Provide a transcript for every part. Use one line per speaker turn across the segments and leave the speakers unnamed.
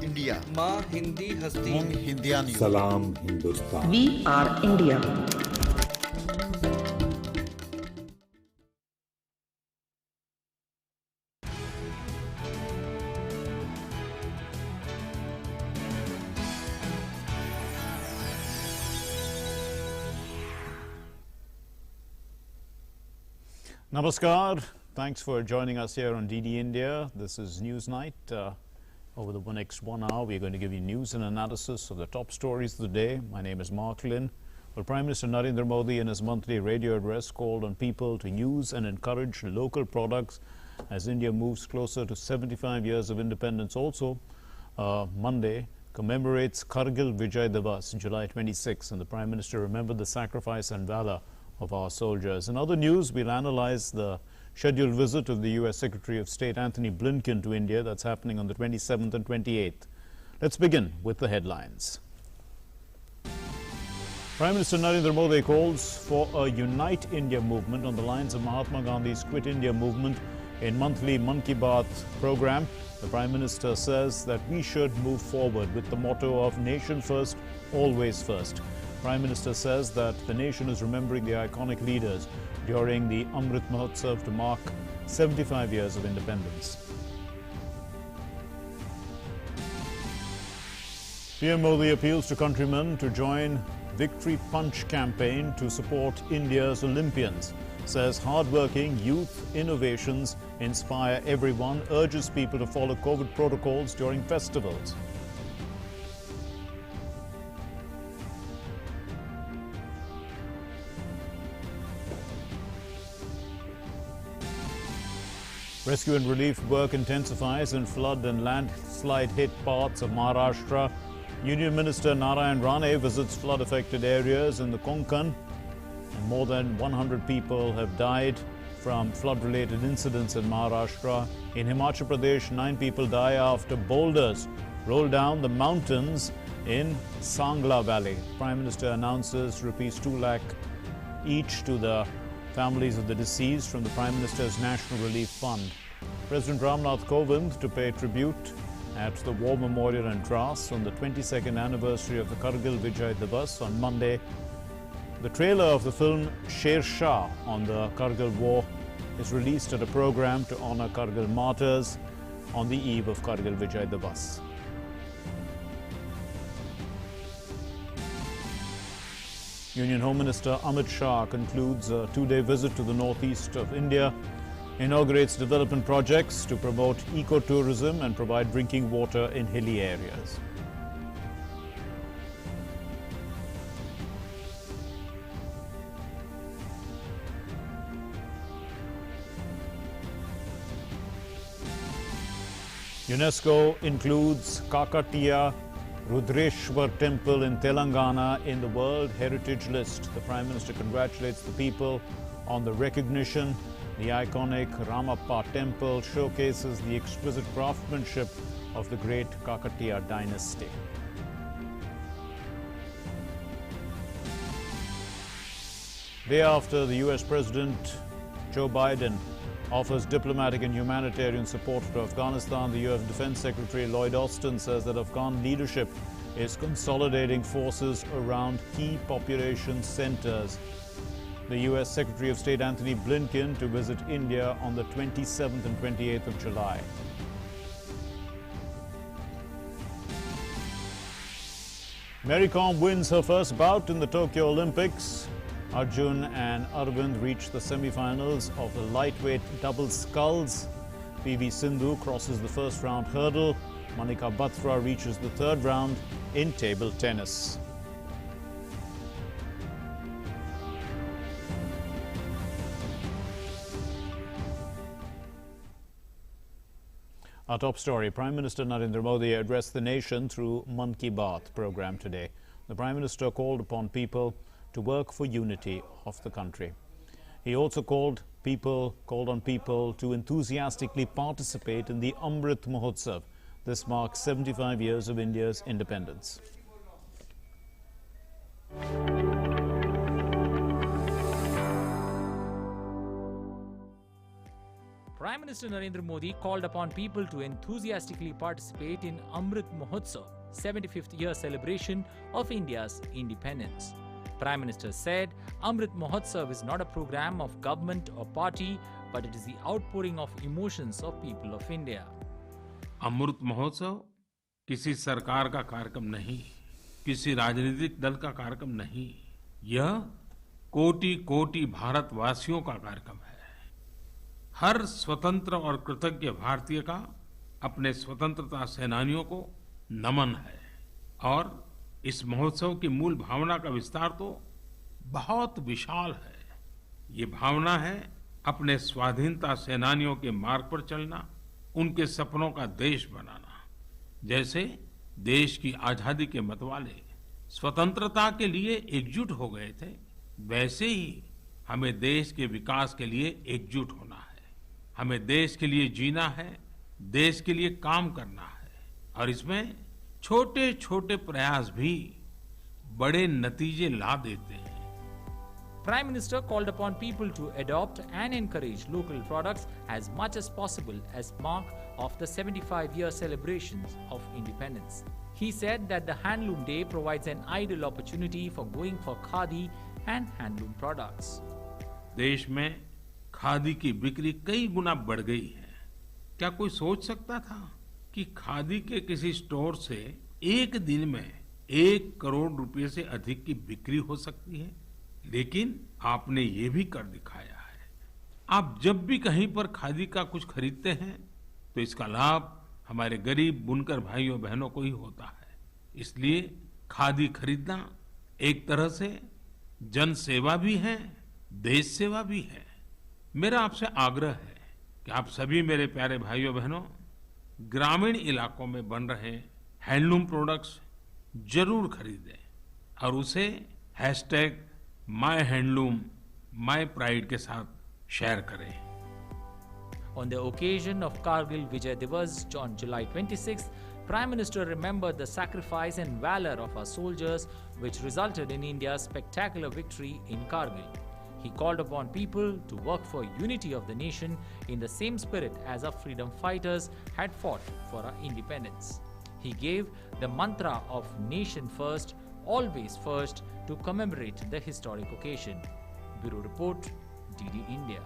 India,
माँ हिंदी हस्ती,
मूंग हिंदियानी,
सलाम Hindustan.
We are India.
Namaskar. Thanks for joining us here on DD India. This is News Night. Over the next 1 hour, we're going to give you news and analysis of the top stories of the day. My name is Mark Lynn. Well, Prime Minister Narendra Modi in his monthly radio address called on people to use and encourage local products as India moves closer to 75 years of independence. Also, Monday commemorates Kargil Vijay Divas, July 26, and the Prime Minister remembered the sacrifice and valor of our soldiers. In other news, we'll analyze the scheduled visit of the U.S. Secretary of State Antony Blinken to India that's happening on the 27th and 28th. Let's begin with the headlines. Prime Minister Narendra Modi calls for a Unite India movement on the lines of Mahatma Gandhi's Quit India movement in monthly Mann Ki Baat program. The Prime Minister says that we should move forward with the motto of nation first, always first. Prime Minister says that the nation is remembering the iconic leaders during the Amrit Mahotsav to mark 75 years of independence. PM Modi appeals to countrymen to join Victory Punch campaign to support India's Olympians. Says hardworking youth innovations inspire everyone, urges people to follow COVID protocols during festivals. Rescue and relief work intensifies in flood and landslide hit parts of Maharashtra. Union Minister Narayan Rane visits flood-affected areas in the Konkan. And more than 100 people have died from flood-related incidents in Maharashtra. In Himachal Pradesh, 9 people die after boulders roll down the mountains in Sangla Valley. Prime Minister announces rupees 2 lakh each to the families of the deceased from the Prime Minister's National Relief Fund. President Ramnath Kovind to pay tribute at the War Memorial in Dras on the 22nd anniversary of the Kargil Vijay Divas on Monday. The trailer of the film Shah on the Kargil War is released at a program to honor Kargil martyrs on the eve of Kargil Vijay Divas. Union Home Minister Amit Shah concludes a 2-day visit to the northeast of India, inaugurates development projects to promote ecotourism and provide drinking water in hilly areas. UNESCO includes Kakatiya Rudreshwar Temple in Telangana in the World Heritage List. The Prime Minister congratulates the people on the recognition. The iconic Ramappa Temple showcases the exquisite craftsmanship of the great Kakatiya dynasty. Day after the US President Joe Biden offers diplomatic and humanitarian support to Afghanistan, the US Defense Secretary Lloyd Austin says that Afghan leadership is consolidating forces around key population centers. The US Secretary of State Antony Blinken to visit India on the 27th and 28th of July. Mary Kom wins her first bout in the Tokyo Olympics. Arjun and Arvind reached the semi-finals of the lightweight double sculls. PV Sindhu crosses the first round hurdle. Manika Batra reaches the third round in table tennis. Our top story, Prime Minister Narendra Modi addressed the nation through Mann Ki Baat program today. The Prime Minister called upon people to work for unity of the country. He also called on people to enthusiastically participate in the Amrit Mahotsav. This marks 75 years of India's independence.
Prime Minister Narendra Modi called upon people to enthusiastically participate in Amrit Mahotsav, 75th year celebration of India's independence. Prime Minister said, Amrit Mahotsav is not a program of government or party, but it is the outpouring of emotions of people of India.
Amrit Mahotsav किसी सरकार का कार्यक्रम नहीं, किसी राजनीतिक दल का कार्यक्रम नहीं, यह कोटि कोटि भारतवासियों का कार्यक्रम है। हर स्वतंत्र और कृतज्ञ भारतीय का अपने स्वतंत्रता सेनानियों को नमन है और इस महोत्सव की मूल भावना का विस्तार तो बहुत विशाल है। ये भावना है अपने स्वाधीनता सेनानियों के मार्ग पर चलना, उनके सपनों का देश बनाना। जैसे देश की आजादी के मतवाले स्वतंत्रता के लिए एकजुट हो गए थे, वैसे ही हमें देश के विकास के लिए एकजुट होना है। हमें देश के लिए जीना है, देश के लिए काम करना है और इसमें छोटे छोटे प्रयास भी बड़े नतीजे ला देते हैं।
Prime Minister called upon people to adopt and encourage local products as much as possible as mark of the 75-year celebrations of independence. He said that the Handloom Day provides an ideal opportunity for going for khadi and handloom products.
देश में खादी की बिक्री कई गुना बढ़ गई है। क्या कोई सोच सकता था कि खादी के किसी स्टोर से एक दिन में 1 करोड़ रुपए से अधिक की बिक्री हो सकती है? लेकिन आपने ये भी कर दिखाया है। आप जब भी कहीं पर खादी का कुछ खरीदते हैं तो इसका लाभ हमारे गरीब बुनकर भाइयों बहनों को ही होता है। इसलिए खादी खरीदना एक तरह से जन सेवा भी है, देश सेवा भी है। मेरा आपसे आग्रह है कि आप सभी मेरे प्यारे भाइयों बहनों ग्रामीण इलाकों में बन रहे हैंडलूम प्रोडक्ट्स जरूर खरीदें और उसे #myhandloom mypride के साथ शेयर करें।
On the occasion of Kargil Vijay Divas on July 26th, Prime Minister remembered the sacrifice and valor of our soldiers which resulted in India's spectacular victory in Kargil. He called upon people to work for unity of the nation in the same spirit as our freedom fighters had fought for our independence. He gave the mantra of nation first, always first to commemorate the historic occasion. Bureau Report, DD India.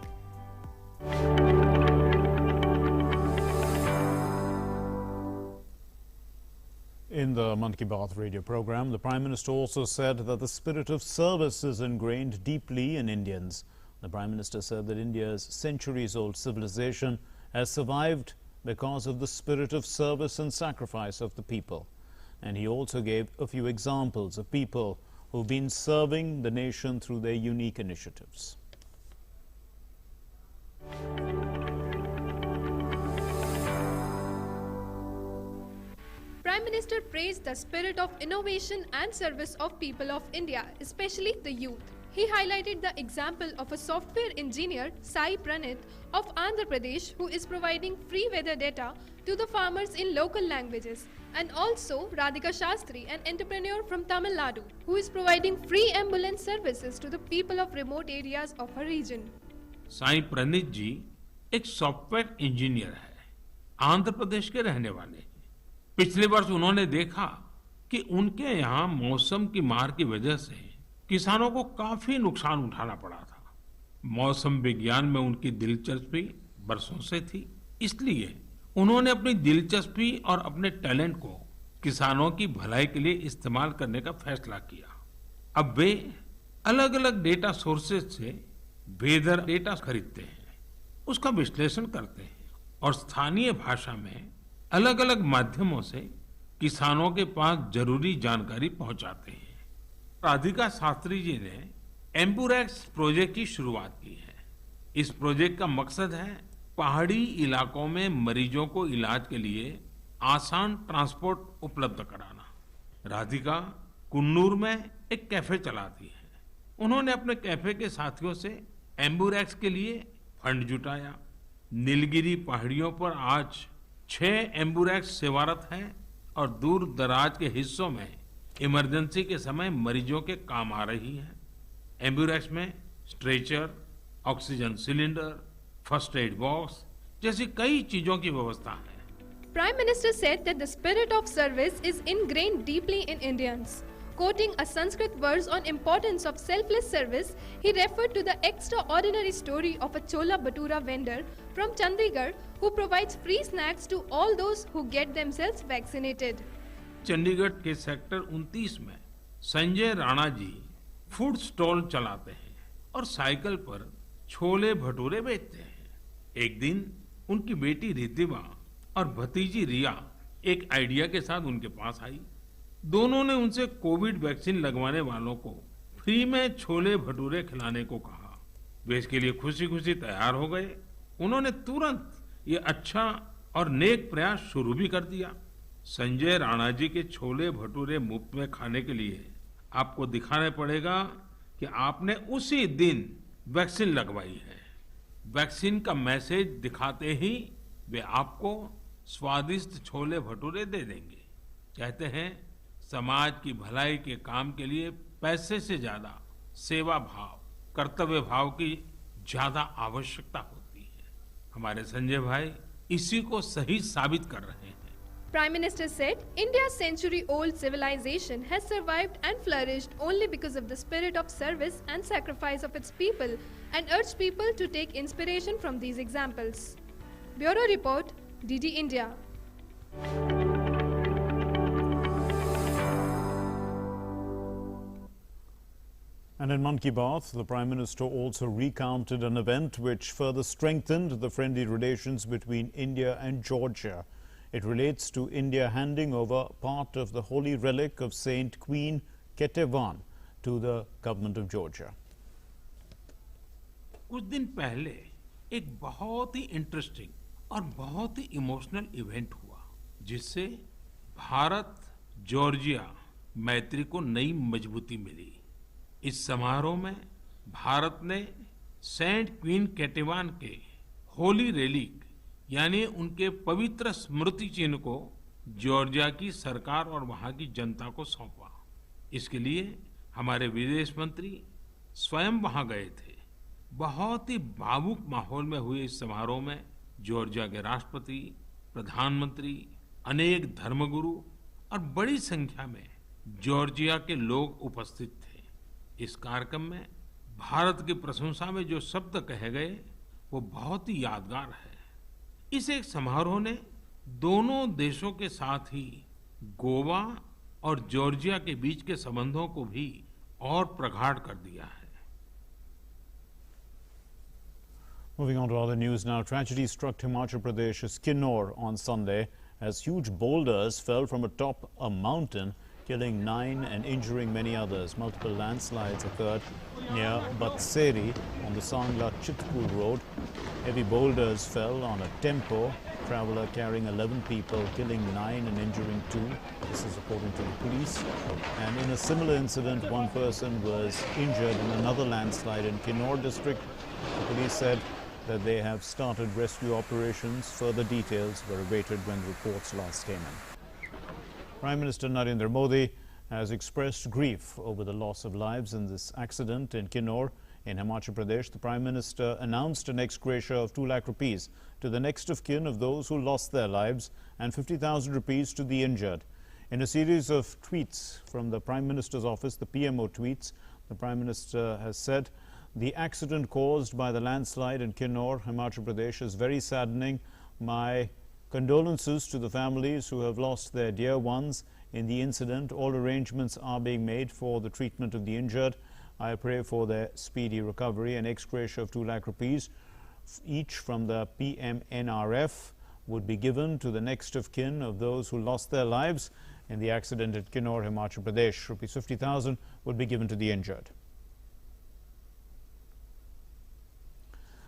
In the Mann Ki Baat radio program, the Prime Minister also said that the spirit of service is ingrained deeply in Indians. The Prime Minister said that India's centuries-old civilization has survived because of the spirit of service and sacrifice of the people. And he also gave a few examples of people who've been serving the nation through their unique initiatives.
Prime Minister praised the spirit of innovation and service of people of India, especially the youth. He highlighted the example of a software engineer, Sai Pranit, of Andhra Pradesh, who is providing free weather data to the farmers in local languages, and also Radhika Shastri, an entrepreneur from Tamil Nadu, who is providing free ambulance services to the people of remote areas of her region.
Sai Praneeth जी एक software engineer है, आंध्र प्रदेश के रहने वाले हैं। पिछले वर्ष उन्होंने देखा कि उनके यहाँ मौसम की मार की वजह से किसानों को काफी नुकसान उठाना पड़ा था। मौसम विज्ञान में उनकी दिलचस्पी बरसों से थी, इसलिए उन्होंने अपनी दिलचस्पी और अपने टैलेंट को किसानों की भलाई के लिए इस्तेमाल करने का फैसला किया। अब वे अलग अलग डेटा सोर्सेज से वेदर डेटा खरीदते हैं, उसका विश्लेषण करते हैं और स्थानीय भाषा में अलग अलग माध्यमों से किसानों के पास जरूरी जानकारी पहुंचाते हैं। राधिका शास्त्री जी ने एम्बुरेक्स प्रोजेक्ट की शुरुआत की है। इस प्रोजेक्ट का मकसद है पहाड़ी इलाकों में मरीजों को इलाज के लिए आसान ट्रांसपोर्ट उपलब्ध कराना। राधिका कुन्नूर में एक कैफे चलाती है। उन्होंने अपने कैफे के साथियों से एम्बुरेक्स के लिए फंड जुटाया। नीलगिरी पहाड़ियों पर आज 6 एम्बुरेक्स सेवारत हैं और दूर दराज के हिस्सों में इमरजेंसी के समय मरीजों के काम आ रही है। एम्बुरेक्स में stretcher, oxygen cylinder, first aid box, जैसी कई चीजों की व्यवस्था है।
Prime Minister said that the spirit of service is ingrained deeply in Indians. Quoting a Sanskrit verse on importance of selfless service, he referred to the extraordinary story of a chola bhatura vendor from Chandigarh who provides free snacks to all those who get themselves vaccinated.
Chandigarh के sector 29 में Sanjay Rana ji food stall चलाते हैं और cycle पर छोले भटूरे बेचते हैं। एक दिन उनकी बेटी रिद्धिमा और भतीजी रिया एक आइडिया के साथ उनके पास आई। दोनों ने उनसे कोविड वैक्सीन लगवाने वालों को फ्री में छोले भटूरे खिलाने को कहा। वे इसके लिए खुशी खुशी तैयार हो गए। उन्होंने तुरंत ये अच्छा और नेक प्रयास शुरू भी कर दिया। संजय राणा जी के छोले भटूरे मुफ्त में खाने के लिए आपको दिखाना पड़ेगा कि आपने उसी दिन वैक्सीन लगवाई है। वैक्सीन का मैसेज दिखाते ही वे आपको स्वादिष्ट छोले भटूरे दे देंगे। कहते हैं समाज की भलाई के काम के लिए पैसे से ज्यादा सेवा भाव, कर्तव्य भाव की ज्यादा आवश्यकता होती है। हमारे संजय भाई इसी को सही साबित कर रहे हैं।
Prime Minister said, India's century-old civilization has survived and flourished only because of the spirit of service and sacrifice of its people, and urged people to take inspiration from these examples. Bureau Report, DD India.
And in Man Ki Baat, the Prime Minister also recounted an event which further strengthened the friendly relations between India and Georgia. It relates to India handing over part of the holy relic of Saint Queen Ketevan to the government of Georgia.
कुछ दिन पहले एक बहुत ही interesting और बहुत ही emotional event हुआ जिससे Bharat Georgia मैत्री को नई मजबूती मिली। इस समारोह में भारत ने सेंट क्वीन केटेवान के होली रेलिक यानी उनके पवित्र स्मृति चिन्ह को जॉर्जिया की सरकार और वहां की जनता को सौंपा। इसके लिए हमारे विदेश मंत्री स्वयं वहां गए थे। बहुत ही भावुक माहौल में हुए इस समारोह में जॉर्जिया के राष्ट्रपति, प्रधानमंत्री, अनेक धर्मगुरु और बड़ी संख्या में जॉर्जिया के लोग उपस्थित थे। इस कार्यक्रम में भारत की प्रशंसा में जो शब्द कहे गए वो बहुत ही यादगार है। इस एक समारोह ने दोनों देशों के साथ ही गोवा और जॉर्जिया के बीच के संबंधों को भी और प्रगाढ़ कर दिया है।
Moving on to other news now, tragedy struck Himachal Pradesh's Kinnaur on Sunday as huge boulders fell from atop a mountain, killing 9 and injuring many others. Multiple landslides occurred near Batseri on the Sangla-Chitpur road. Heavy boulders fell on a tempo traveler carrying 11 people, killing 9 and injuring 2. This is according to the police. And in a similar incident, one person was injured in another landslide in Kinnaur district. The police said that they have started rescue operations. Further details were awaited when reports last came in. Prime Minister Narendra Modi has expressed grief over the loss of lives in this accident in Kinnaur in Himachal Pradesh. The Prime Minister announced an ex gratia of 2 lakh rupees to the next of kin of those who lost their lives and 50,000 rupees to the injured. In a series of tweets from the Prime Minister's office, the PMO tweets, the Prime Minister has said, "The accident caused by the landslide in Kinnaur, Himachal Pradesh is very saddening. My condolences to the families who have lost their dear ones in the incident. All arrangements are being made for the treatment of the injured. I pray for their speedy recovery. An ex gratia of 2 lakh rupees each from the PMNRF would be given to the next of kin of those who lost their lives in the accident at Kinnaur, Himachal Pradesh. Rupees 50,000 would be given to the injured."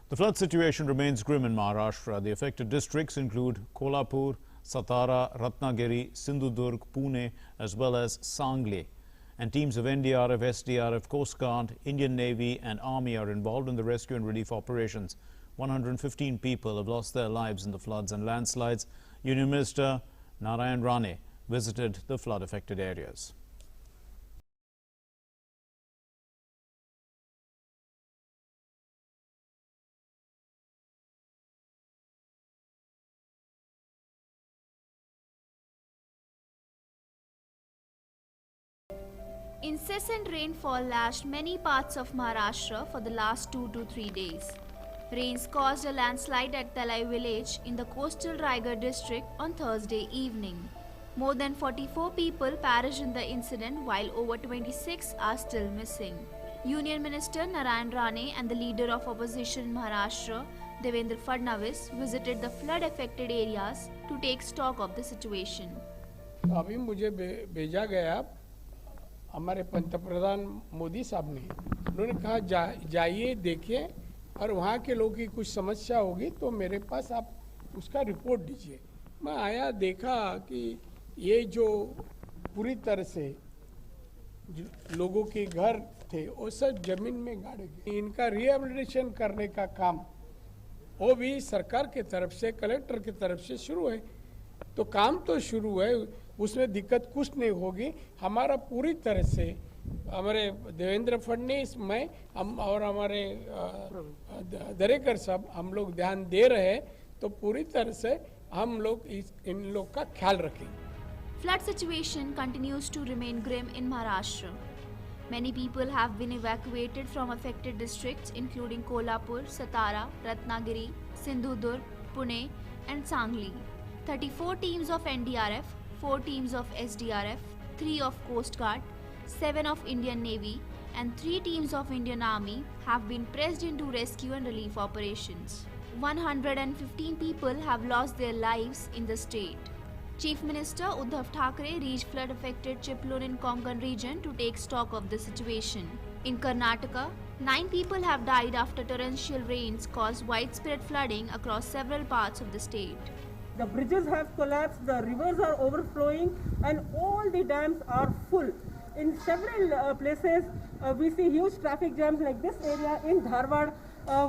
The flood situation remains grim in Maharashtra. The affected districts include Kolhapur, Satara, Ratnagiri, Sindhudurg, Pune, as well as Sangli. And teams of NDRF, SDRF, Coast Guard, Indian Navy and Army are involved in the rescue and relief operations. 115 people have lost their lives in the floods and landslides. Union Minister Narayan Rane visited the flood-affected areas.
Incessant rainfall lashed many parts of Maharashtra for the last 2 to 3 days. Rains caused a landslide at Talai village in the coastal Raigad district on Thursday evening. More than 44 people perished in the incident while over 26 are still missing. Union Minister Narayan Rane and the leader of opposition in Maharashtra, Devendra Fadnavis, visited the flood-affected areas to take stock of the situation.
अभी मुझे भेजा गया हमारे पंतप्रधान मोदी साहब ने, उन्होंने कहा जाइए देखिए और वहाँ के लोगों की कुछ समस्या होगी तो मेरे पास आप उसका रिपोर्ट दीजिए। मैं आया देखा कि ये जो पूरी तरह से लोगों के घर थे वो सब जमीन में गाड़े गए। इनका रिहेबिलिटेशन करने का काम वो भी सरकार के तरफ से, कलेक्टर की तरफ से शुरू है। तो काम तो शुरू है, उसमें दिक्कत कुछ नहीं होगी। हमारा पूरी तरह से हमारे देवेंद्र फडणवीस में हम और हमारे दरेकर साहब हम लोग ध्यान दे रहे हैं, तो पूरी तरह से हम लोग इन लोग का ख्याल रखेंगे।
Flood situation continues to remain grim in Maharashtra. Many people have been evacuated from affected districts including Kolhapur, Satara, Ratnagiri, Sindhudurg, Pune and Sangli. 34 teams of NDRF, 4 teams of SDRF, 3 of Coast Guard, 7 of Indian Navy and 3 teams of Indian Army have been pressed into rescue and relief operations. 115 people have lost their lives in the state. Chief Minister Uddhav Thackeray reached flood-affected Chiplun in Konkan region to take stock of the situation. In Karnataka, 9 people have died after torrential rains caused widespread flooding across several parts of the state.
The bridges have collapsed, the rivers are overflowing and all the dams are full. In several places, we see huge traffic jams like this area in Dharwad,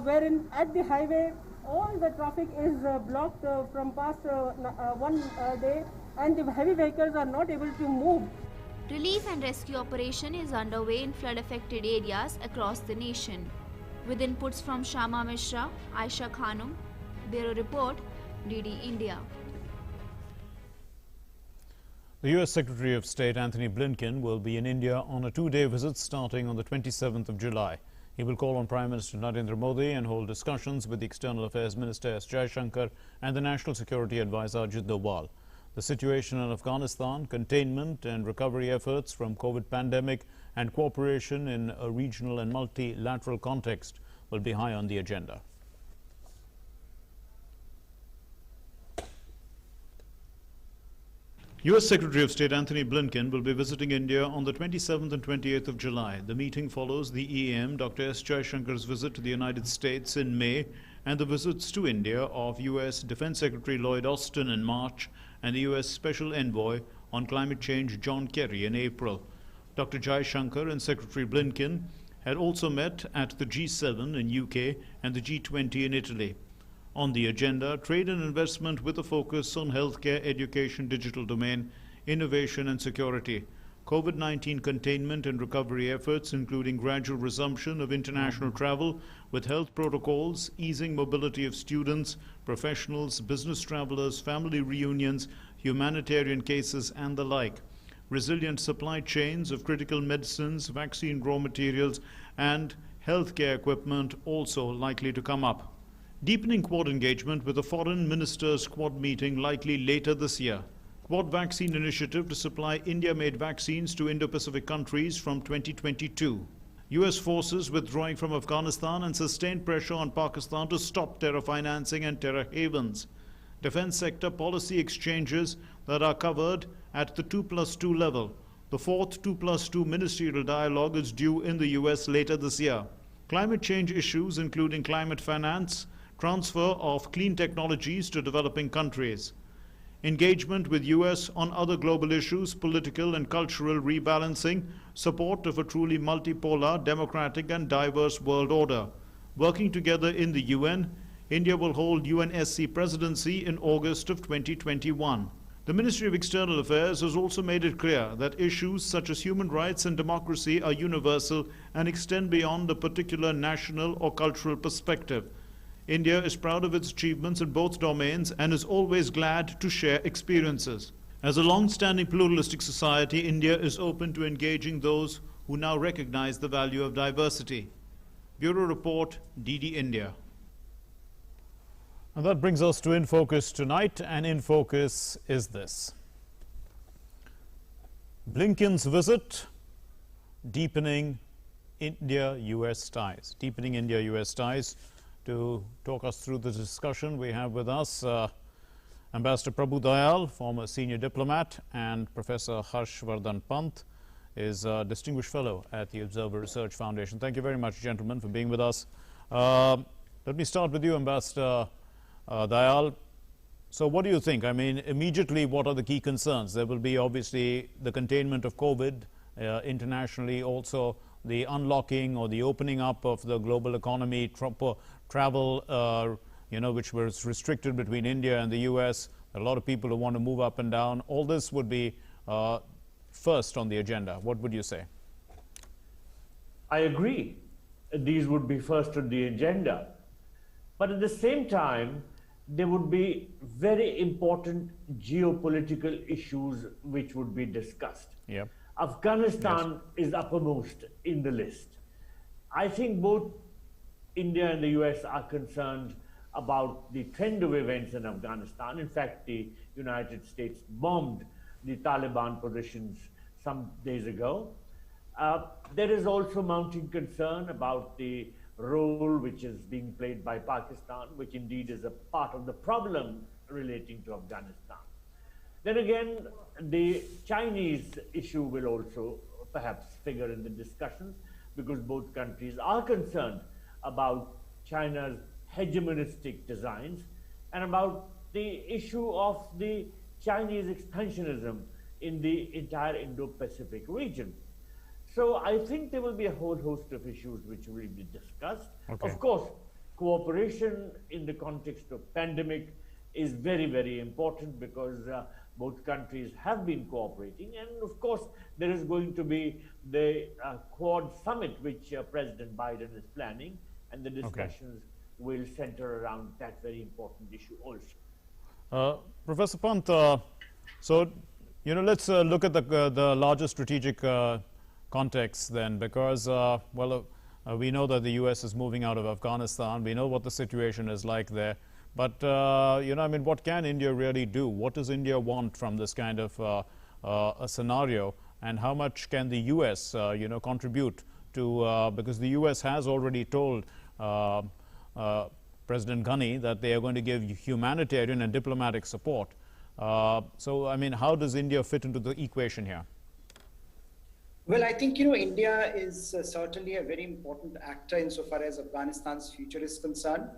wherein at the highway, all the traffic is blocked from past one day and the heavy vehicles are not able to move.
Relief and rescue operation is underway in flood-affected areas across the nation. With inputs from Shama Mishra, Aisha Khanum, Bureau Report, DD India.
The U.S. Secretary of State Antony Blinken will be in India on a 2-day visit starting on the 27th of July. He will call on Prime Minister Narendra Modi and hold discussions with the External Affairs Minister S. Jaishankar and the National Security Advisor Ajit Doval. The situation in Afghanistan, containment and recovery efforts from COVID pandemic and cooperation in a regional and multilateral context will be high on the agenda. U.S. Secretary of State Antony Blinken will be visiting India on the 27th and 28th of July. The meeting follows the EM Dr. S. Jaishankar's visit to the United States in May and the visits to India of U.S. Defense Secretary Lloyd Austin in March and the U.S. Special Envoy on Climate Change John Kerry in April. Dr. Jaishankar and Secretary Blinken had also met at the G7 in UK and the G20 in Italy. On the agenda, trade and investment with a focus on healthcare, education, digital domain, innovation and security, COVID-19 containment and recovery efforts, including gradual resumption of international travel with health protocols, easing mobility of students, professionals, business travelers, family reunions, humanitarian cases and the like, resilient supply chains of critical medicines, vaccine raw materials and healthcare equipment also likely to come up. Deepening Quad engagement with a foreign ministers' Quad meeting likely later this year. Quad vaccine initiative to supply India-made vaccines to Indo-Pacific countries from 2022. U.S. forces withdrawing from Afghanistan and sustained pressure on Pakistan to stop terror financing and terror havens. Defense sector policy exchanges that are covered at the 2+2 level. The fourth 2+2 ministerial dialogue is due in the U.S. later this year. Climate change issues including climate finance, transfer of clean technologies to developing countries, engagement with U.S. on other global issues, political and cultural rebalancing, support of a truly multipolar, democratic and diverse world order. Working together in the UN, India will hold UNSC presidency in August of 2021. The Ministry of External Affairs has also made it clear that issues such as human rights and democracy are universal and extend beyond a particular national or cultural perspective. India is proud of its achievements in both domains and is always glad to share experiences. As a long-standing pluralistic society, India is open to engaging those who now recognize the value of diversity. Bureau Report, DD India. And that brings us to In Focus tonight, and In Focus is this. Blinken's visit, deepening India-US ties. Deepening India-US ties. To talk us through the discussion, we have with us Ambassador Prabhu Dayal, former senior diplomat, and Professor Harshvardhan Pant is a distinguished fellow at the Observer Research Foundation. Thank you very much, gentlemen, for being with us. Let me start with you, Ambassador Dayal. So what do you think? I mean, immediately, what are the key concerns? There will be obviously the containment of COVID internationally, also the unlocking or the opening up of the global economy, travel, which was restricted between India and the US. A lot of people who want to move up and down. All this would be first on the agenda. What would you say?
I agree. These would be first on the agenda. But at the same time, there would be very important geopolitical issues which would be discussed.
Yep.
Afghanistan is uppermost in the list. I think both India and the US are concerned about the trend of events in Afghanistan. In fact, the United States bombed the Taliban positions some days ago. There is also mounting concern about the role which is being played by Pakistan, which indeed is a part of the problem relating to Afghanistan. Then again, the Chinese issue will also perhaps figure in the discussions, because both countries are concerned about China's hegemonistic designs and about the issue of the Chinese expansionism in the entire Indo-Pacific region. So I think there will be a whole host of issues which will be discussed.
Okay.
Of course, cooperation in the context of pandemic is very, very important, because both countries have been cooperating. And of course, there is going to be the Quad Summit, which President Biden is planning, and the discussions will center around that very important issue also.
Professor Pant, so, let's look at the larger strategic context then, because, we know that the US is moving out of Afghanistan. We know what the situation is like there. But, what can India really do? What does India want from this kind of a scenario? And how much can the US, contribute to, because the US has already told President Ghani that they are going to give humanitarian and diplomatic support. How does India fit into the equation here?
Well, I think, India is certainly a very important actor insofar as Afghanistan's future is concerned.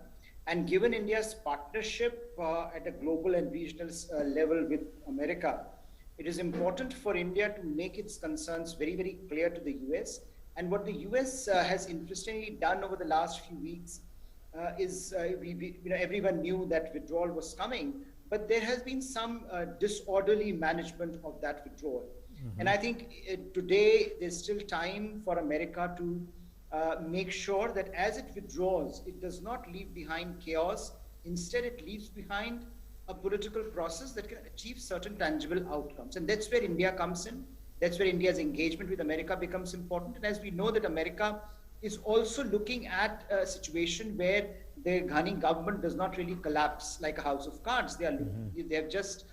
And given India's partnership at a global and regional level with America, it is important for India to make its concerns very, very clear to the US. And what the US has interestingly done over the last few weeks is, everyone knew that withdrawal was coming, but there has been some disorderly management of that withdrawal. Mm-hmm. And I think today there's still time for America to make sure that as it withdraws, it does not leave behind chaos. Instead, it leaves behind a political process that can achieve certain tangible outcomes. And that's where India comes in. That's where India's engagement with America becomes important. And as we know that America is also looking at a situation where the Ghani government does not really collapse like a house of cards. They have just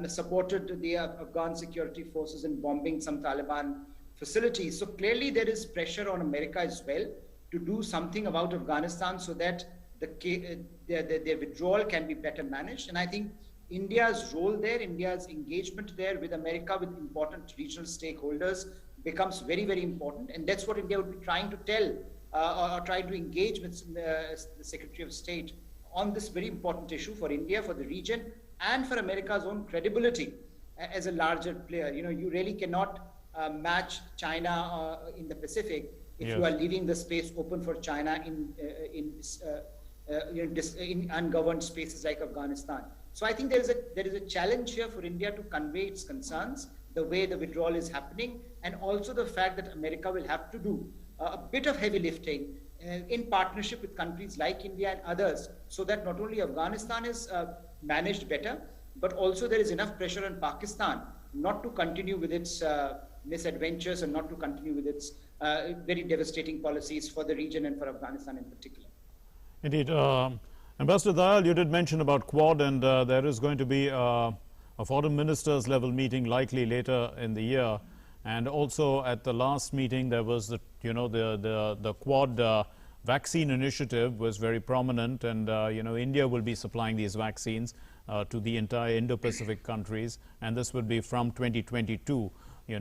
supported the Afghan security forces in bombing some Taliban facilities. So clearly there is pressure on America as well to do something about Afghanistan so that their withdrawal can be better managed. And I think India's role there, India's engagement there with America, with important regional stakeholders, becomes very, very important. And that's what India would be trying to tell or try to engage with the Secretary of State on this very important issue for India, for the region, and for America's own credibility as a larger player. You really cannot match China in the Pacific if you are leaving the space open for China in ungoverned spaces like Afghanistan. So I think there is a challenge here for India to convey its concerns, the way the withdrawal is happening, and also the fact that America will have to do a bit of heavy lifting in partnership with countries like India and others, so that not only Afghanistan is managed better, but also there is enough pressure on Pakistan not to continue with its misadventures and not to continue with its very devastating policies for the region and for Afghanistan in particular.
Indeed. Ambassador Dayal, you did mention about Quad, and there is going to be a foreign ministers level meeting likely later in the year. And also at the last meeting, there was the Quad vaccine initiative was very prominent, and India will be supplying these vaccines to the entire Indo-Pacific countries, and this would be from 2022,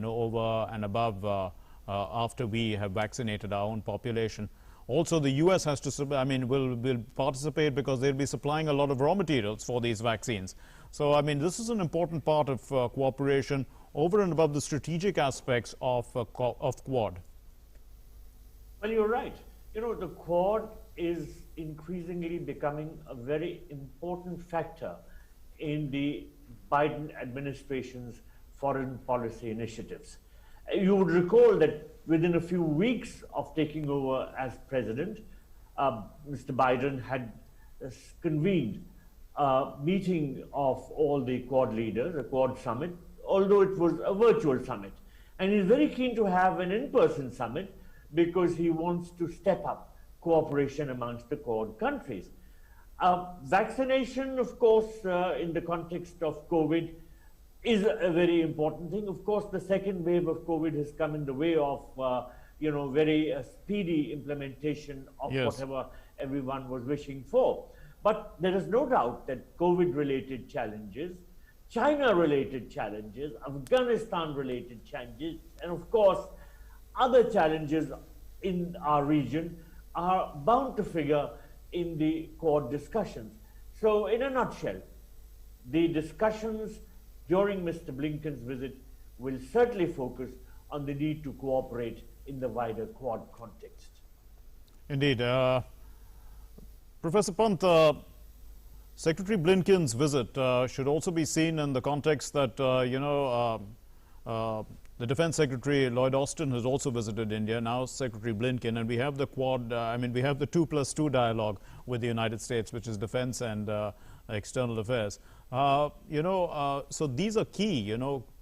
over and above after we have vaccinated our own population. Also, the US has to, will participate because they'll be supplying a lot of raw materials for these vaccines. So, this is an important part of cooperation over and above the strategic aspects of Quad.
Well, you're right. The Quad is increasingly becoming a very important factor in the Biden administration's foreign policy initiatives. You would recall that within a few weeks of taking over as president, Mr. Biden had convened a meeting of all the Quad leaders, a Quad summit, although it was a virtual summit. And he's very keen to have an in-person summit because he wants to step up cooperation amongst the Quad countries. Vaccination, of course, in the context of COVID, is a very important thing. Of course, the second wave of COVID has come in the way of, very speedy implementation of whatever everyone was wishing for. But there is no doubt that COVID-related challenges, China-related challenges, Afghanistan-related challenges, and of course, other challenges in our region are bound to figure in the Quad discussions. So, in a nutshell, the discussions during Mr. Blinken's visit will certainly focus on the need to cooperate in the wider Quad context.
Indeed. Professor Pant, Secretary Blinken's visit should also be seen in the context that, the Defense Secretary Lloyd Austin has also visited India, now Secretary Blinken, and we have the Quad, we have the 2+2 dialogue with the United States, which is defense and external affairs. So these are key,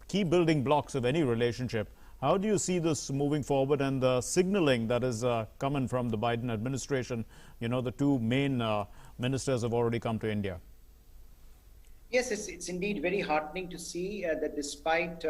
key building blocks of any relationship. How do you see this moving forward, and the signaling that is coming from the Biden administration? The two main ministers have already come to India.
Yes, it's indeed very heartening to see that despite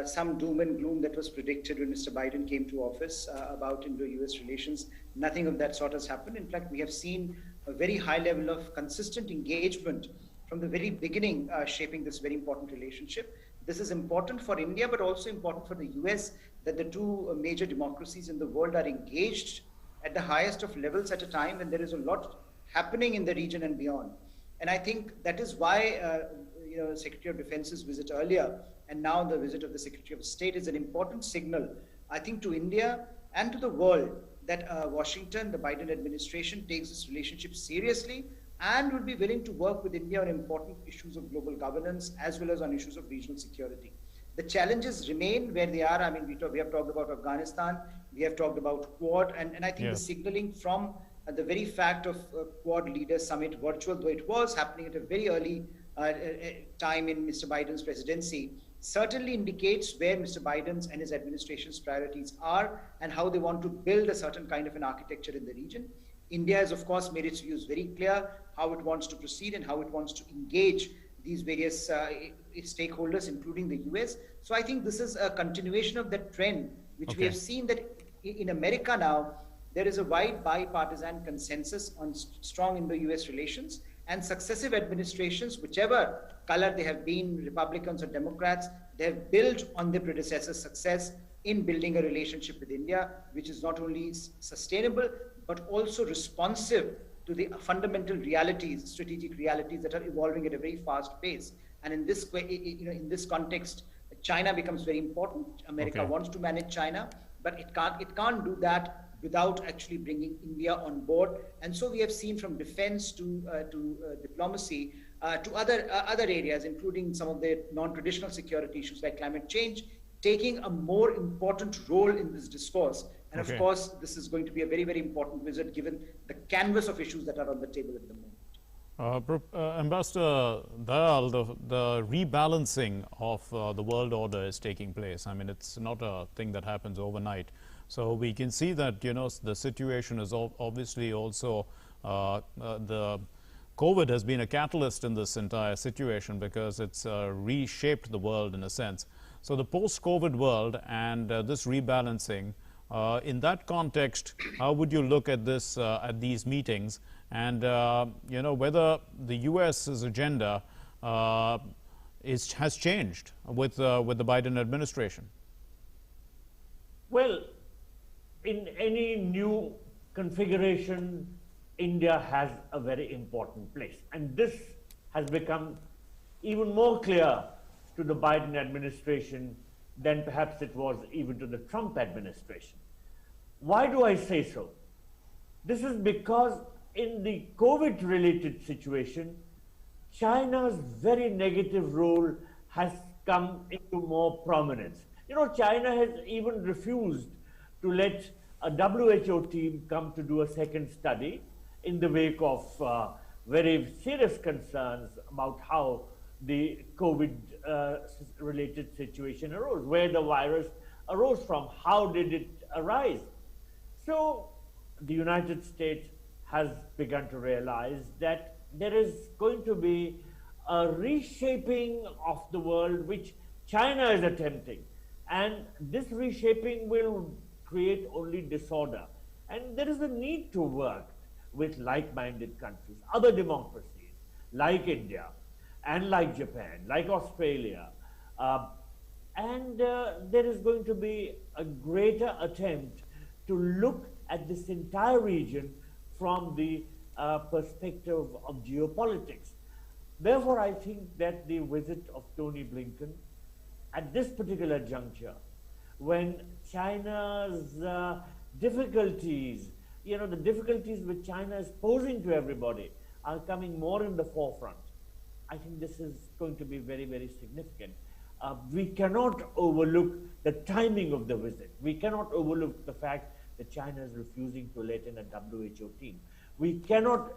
some doom and gloom that was predicted when Mr. Biden came to office about Indo-US relations, nothing of that sort has happened. In fact, we have seen a very high level of consistent engagement from the very beginning, shaping this very important relationship. This is important for India, but also important for the US, that the two major democracies in the world are engaged at the highest of levels at a time when there is a lot happening in the region and beyond. And I think that is why Secretary of Defense's visit earlier and now the visit of the Secretary of State is an important signal, I think, to India and to the world that Washington, the Biden administration, takes this relationship seriously and would be willing to work with India on important issues of global governance as well as on issues of regional security. The challenges remain where they are. We have talked about Afghanistan, we have talked about Quad, and I think the signaling from the very fact of Quad Leaders Summit, virtual though it was, happening at a very early time in Mr. Biden's presidency, certainly indicates where Mr. Biden's and his administration's priorities are and how they want to build a certain kind of an architecture in the region. India has, of course, made its views very clear, how it wants to proceed and how it wants to engage these various stakeholders, including the US. So I think this is a continuation of that trend, which we have seen that in America now, there is a wide bipartisan consensus on strong Indo-US relations, and successive administrations, whichever color they have been, Republicans or Democrats, they have built on their predecessors' success in building a relationship with India, which is not only sustainable, but also responsive to the fundamental realities, strategic realities that are evolving at a very fast pace. And in this way, in this context, China becomes very important. America wants to manage China, but it can't do that without actually bringing India on board. And so we have seen from defense to diplomacy to other areas, including some of the non-traditional security issues like climate change, taking a more important role in this discourse. And of course, this is going to be a very, very important visit given the canvas of issues that are on the table at the moment.
Ambassador Dayal, the rebalancing of the world order is taking place. I mean, it's not a thing that happens overnight. So we can see that, you know, the situation is obviously also the COVID has been a catalyst in this entire situation because it's reshaped the world in a sense. So the post-COVID world and this rebalancing, in that context, how would you look at this, at these meetings, and you know, whether the US's agenda has changed with the Biden administration?
Well, in any new configuration, India has a very important place. And this has become even more clear to the Biden administration than perhaps it was even to the Trump administration. Why do I say so? This is because in the COVID-related situation, China's very negative role has come into more prominence. You know, China has even refused to let a WHO team come to do a second study in the wake of very serious concerns about how the COVID-related situation arose, where the virus arose from, how did it arise. So the United States has begun to realize that there is going to be a reshaping of the world which China is attempting. And this reshaping will create only disorder. And there is a need to work with like-minded countries, other democracies like India and like Japan, like Australia. There is going to be a greater attempt to look at this entire region from the perspective of geopolitics. Therefore, I think that the visit of Tony Blinken at this particular juncture, when China's difficulties, you know, the difficulties which China is posing to everybody are coming more in the forefront. I think this is going to be very, very significant. We cannot overlook the timing of the visit. We cannot overlook the fact that China is refusing to let in a WHO team. We cannot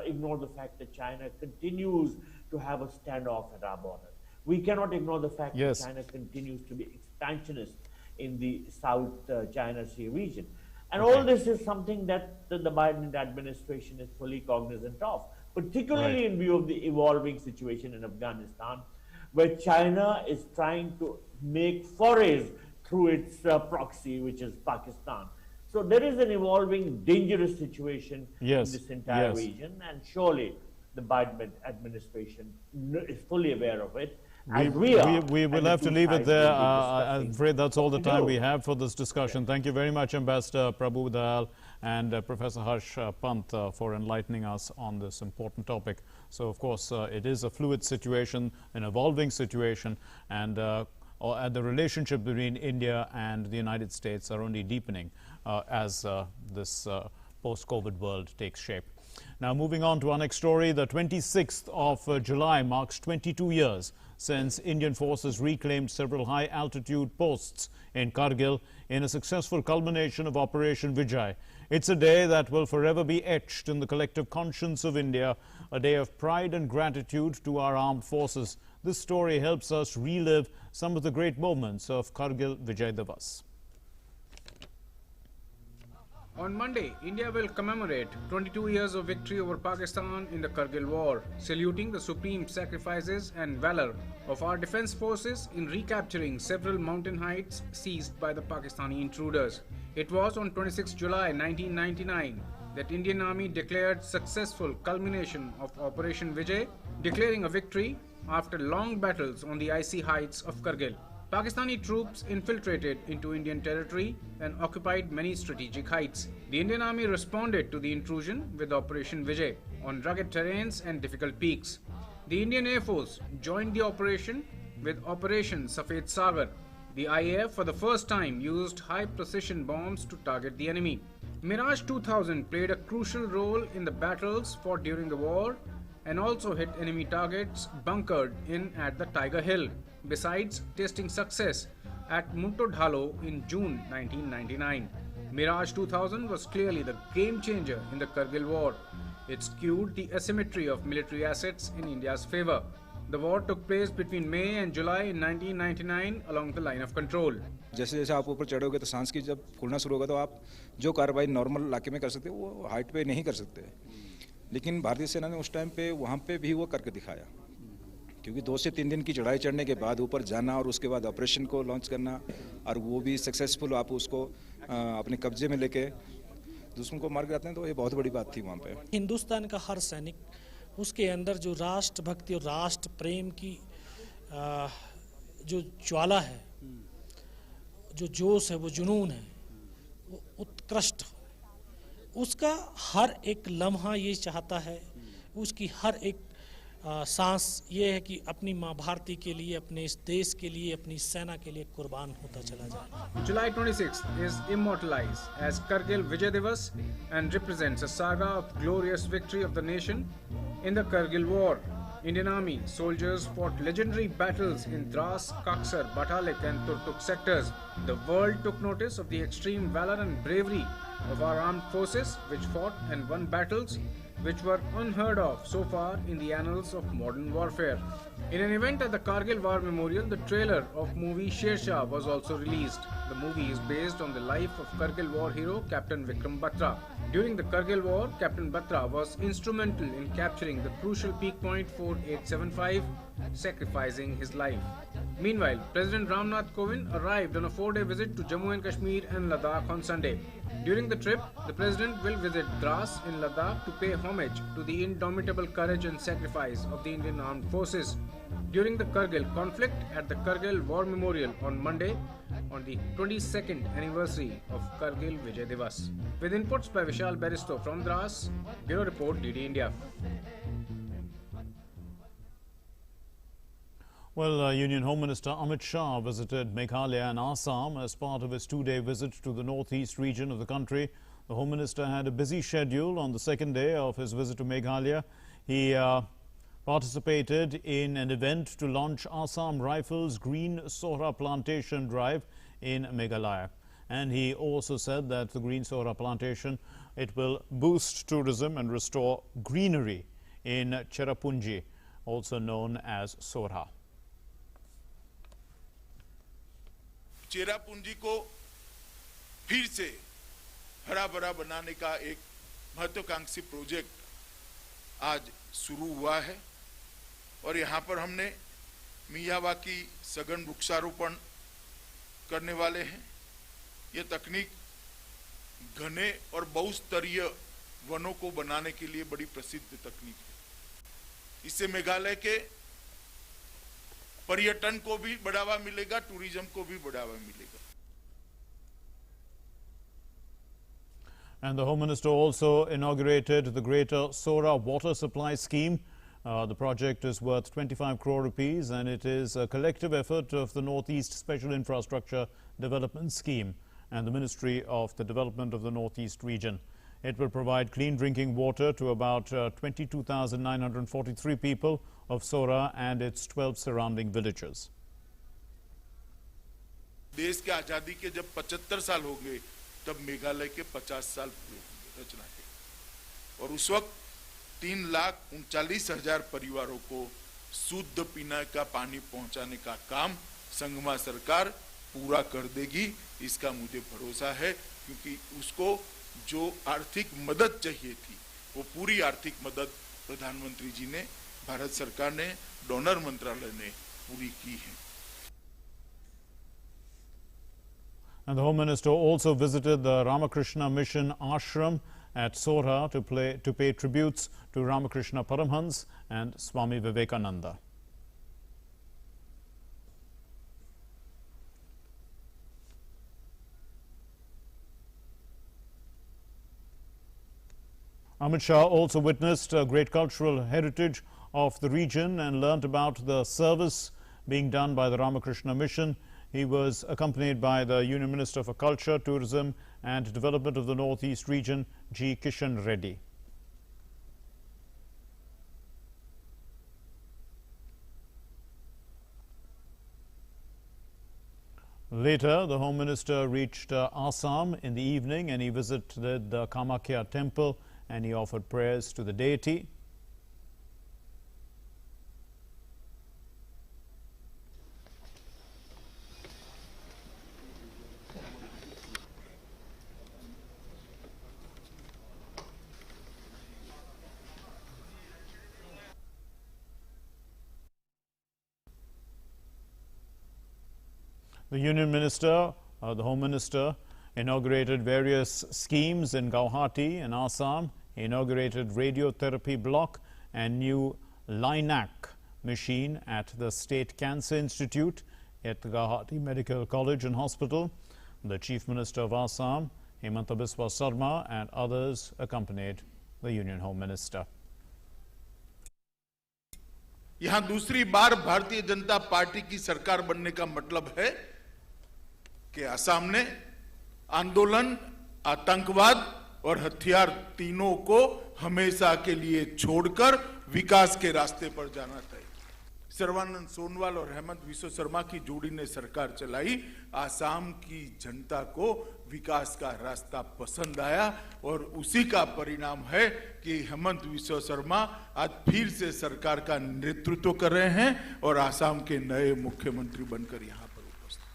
ignore the fact that China continues to have a standoff at our borders. We cannot ignore the fact that China continues to be expansionist in the South China Sea region. And all this is something that the Biden administration is fully cognizant of, particularly in view of the evolving situation in Afghanistan, where China is trying to make forays through its proxy, which is Pakistan. So there is an evolving dangerous situation in this entire region, and surely the Biden administration is fully aware of it.
We will have to leave it there. I'm afraid that's all the time we have for this discussion. Thank you very much, Ambassador Prabhu Dayal and Professor Harsh Pant for enlightening us on this important topic. So, of course, it is a fluid situation, an evolving situation, and the relationship between India and the United States are only deepening as this post-COVID world takes shape. Now, moving on to our next story, the 26th of July marks 22 years since Indian forces reclaimed several high-altitude posts in Kargil in a successful culmination of Operation Vijay. It's a day that will forever be etched in the collective conscience of India, a day of pride and gratitude to our armed forces. This story helps us relive some of the great moments of Kargil Vijay Divas.
On Monday, India will commemorate 22 years of victory over Pakistan in the Kargil War, saluting the supreme sacrifices and valor of our defense forces in recapturing several mountain heights seized by the Pakistani intruders. It was on 26 July 1999 that Indian Army declared successful culmination of Operation Vijay, declaring a victory after long battles on the icy heights of Kargil. Pakistani troops infiltrated into Indian territory and occupied many strategic heights. The Indian Army responded to the intrusion with Operation Vijay on rugged terrains and difficult peaks. The Indian Air Force joined the operation with Operation Safed Sagar. The IAF for the first time used high-precision bombs to target the enemy. Mirage 2000 played a crucial role in the battles fought during the war and also hit enemy targets bunkered in at the Tiger Hill, besides tasting success at Munto Dhalo in June 1999. Mirage 2000 was clearly the game changer in the Kargil war. It skewed the asymmetry of military assets in India's favor. The war took place between May and July in 1999 along the line of control.
जैसे जैसे आप ऊपर चढ़ोगे तो सांस की जब खुलना शुरू होगा तो आप जो कार्रवाई नॉर्मल इलाके में कर सकते वो हाइट पे नहीं कर सकते, लेकिन भारतीय सेना ने उस टाइम पे वहाँ पे भी वो करके दिखाया, क्योंकि 2 से 3 दिन की चढ़ाई चढ़ने के बाद ऊपर जाना और उसके बाद ऑपरेशन को लॉन्च करना और वो भी सक्सेसफुल आप उसको अपने कब्जे में लेके दुश्मन को मार गिराते हैं, तो ये बहुत बड़ी बात थी वहाँ पे।
हिंदुस्तान का हर सैनिक उसके अंदर जो राष्ट्रभक्ति और राष्ट्र प्रेम की जो ज्वाला है, जो जोश है, वो जुनून है, वो उत्कृष्ट हो। उसका हर एक लम्हा ये चाहता है, उसकी हर एक सांस ये है कि अपनी माँ भारती के लिए, अपने इस देश के लिए, अपनी सेना के लिए कुर्बान होता चला जाए।
July 26th is immortalized as Kargil Vijay Divas and represents a saga of glorious victory of the nation in the Kargil War. Indian Army soldiers fought legendary battles in Dras, Kaksar, Batalik and Turtuk sectors. The world took notice of the extreme valor and bravery of our armed forces, which fought and won battles which were unheard of so far in the annals of modern warfare. In an event at the Kargil War Memorial, the trailer of movie Shah was also released. The movie is based on the life of Kargil War hero Captain Vikram Batra. During the Kargil War, Captain Batra was instrumental in capturing the crucial peak point 4875, sacrificing his life. Meanwhile, President Ramnath Kovind arrived on a 4-day visit to Jammu and Kashmir and Ladakh on Sunday. During the trip, the President will visit Dras in Ladakh to pay homage to the indomitable courage and sacrifice of the Indian Armed Forces. During the Kargil conflict at the Kargil War Memorial on Monday, on the 22nd anniversary of Kargil Vijay Divas. With inputs by Vishal Beristo from Dras, Bureau Report DD India.
Well, Union Home Minister Amit Shah visited Meghalaya and Assam as part of his 2-day visit to the northeast region of the country. The Home Minister had a busy schedule on the second day of his visit to Meghalaya. He participated in an event to launch Assam Rifles Green Sohra Plantation Drive in Meghalaya. And he also said that the Green Sohra Plantation, it will boost tourism and restore greenery in Cherrapunji, also known as Sohra.
Cherrapunji को फिर से हरा भरा बनाने का एक महत्वाकांक्षी project आज शुरू हुआ है और यहाँ पर हमने मियावाकी सघन वृक्षारोपण करने वाले हैं। ये तकनीक घने और बहुस्तरीय वनों को बनाने के लिए बड़ी प्रसिद्ध तकनीक है। इससे मेघालय के पर्यटन को भी बढ़ावा मिलेगा, टूरिज्म को भी बढ़ावा मिलेगा।
And the Home Minister also inaugurated the Greater Sora Water Supply Scheme. The project is worth 25 crore rupees and it is a collective effort of the Northeast Special Infrastructure Development Scheme and the Ministry of the Development of the Northeast region. It will provide clean drinking water to about 22,943 people of Sora and its 12 surrounding villages.
देश के आजादी के जब 75 साल हो गए तब मेघालय के 50 साल पूरे रचना के और उस वक्त 3,39,000 परिवारों को शुद्ध पीने का पानी पहुंचाने का काम संगमा सरकार पूरा कर देगी, इसका मुझे भरोसा है, क्योंकि उसको जो आर्थिक मदद चाहिए थी वो पूरी आर्थिक मदद प्रधानमंत्री जी ने, भारत सरकार ने, डोनर मंत्रालय ने पूरी की है।
And the Home Minister also visited the Ramakrishna Mission Ashram at Sora to pay tributes to Ramakrishna Paramhans and Swami Vivekananda. Amit Shah also witnessed a great cultural heritage of the region and learnt about the service being done by the Ramakrishna Mission. He was accompanied by the Union Minister for Culture, Tourism and Development of the Northeast region, G. Kishan Reddy. Later, the Home Minister reached Assam in the evening and he visited the Kamakhya temple and he offered prayers to the deity. The Union Minister, the Home Minister, inaugurated various schemes in Guwahati in Assam. He inaugurated radiotherapy block and new LINAC machine at the State Cancer Institute at the Guwahati Medical College and Hospital. The Chief Minister of Assam, Himanta Biswa Sarma, and others accompanied the Union Home Minister.
यहां दूसरी बार Bharatiya Janata party की सरकार बनने का मतलब है कि असम ने आंदोलन, आतंकवाद और हथियार तीनों को हमेशा के लिए छोड़कर विकास के रास्ते पर जाना चाहिए। सर्बानंद सोनोवाल और हेमंत बिस्वा शर्मा की जोड़ी ने सरकार चलाई। आसाम की जनता को विकास का रास्ता पसंद आया और उसी का परिणाम है कि हेमंत बिस्वा शर्मा आज फिर से सरकार का नेतृत्व कर रहे हैं और आसाम के नए मुख्यमंत्री बनकर यहां पर उपस्थित।